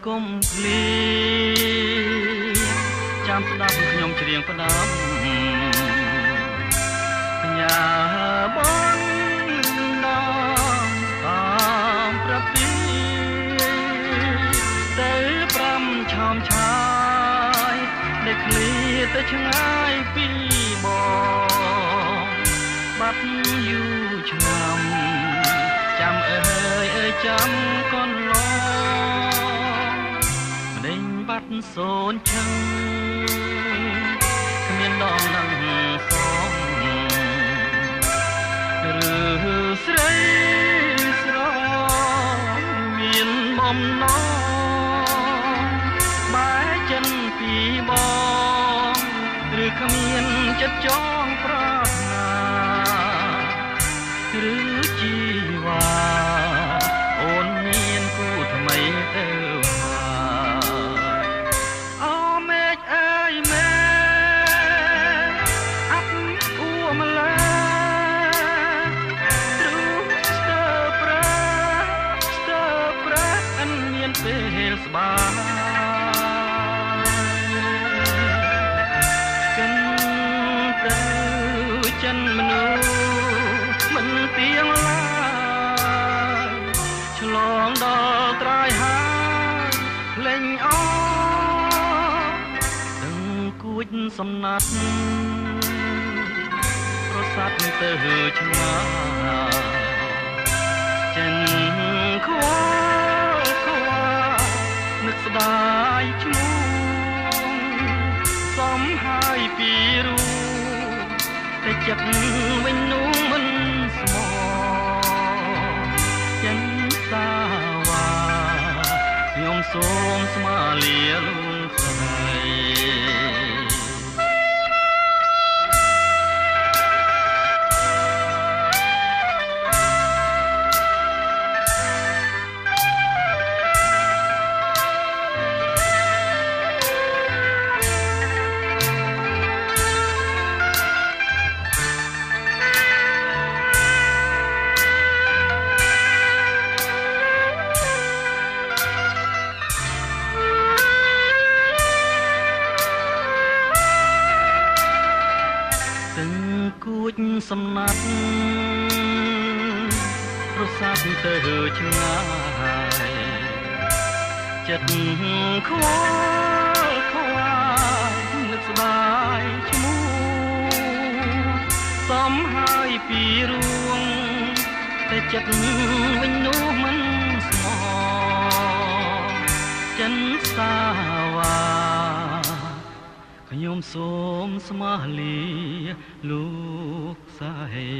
កុំភ្លៀងចាំស្ដាប់ខ្ញុំច្រៀងផ្ដាំញ៉ាបងតាមប្រពៃទៅ5ឆោមឆាយដែលឃ្លាទៅឆ្ងាយពីបងបាត់យូរឆ្នាំចាំអើយចាំកូនឡងម្ដេញបាត់សូនឈឹងគ្មានដងនឹងសងឬស្រីស្រស់មានបំណងបែកចិនពីបងឬគ្មានចិត្តចងប្រាថ្នាឬជីវ៉ាអូនមានគូថ្មីទៅអូមេឃអើយមេអាប់អួម្លេះទ្រូស្ទើប្រាអិនមានពេលស្បាកិនទៅចិនមនុស្សមិនទៀងឡើយឆ្លងដល់ត្រើយហើយលេងអដឹងគួចសំណាត់ប្រសាទទៅឆ្ងាយចិនខ្វល់នឹកស្ដាយឈ្មោះសំហើយពីរូបតែចិត្តវិញនោះមិនស្មោះចិនសាវ៉ាខ្ញុំសូមស្មាលាលោកស្រីគួចសំណាត់ប្រសាទទៅឆ្ងាយចិត្តខ្វល់នឹកស្ដាយឈ្មោះសំហើយពីរួងតែចិត្តវិញនោះមិនស្មោះចិនសាវ៉ាខ្ញុំសូមស្មាលាលោកស្រី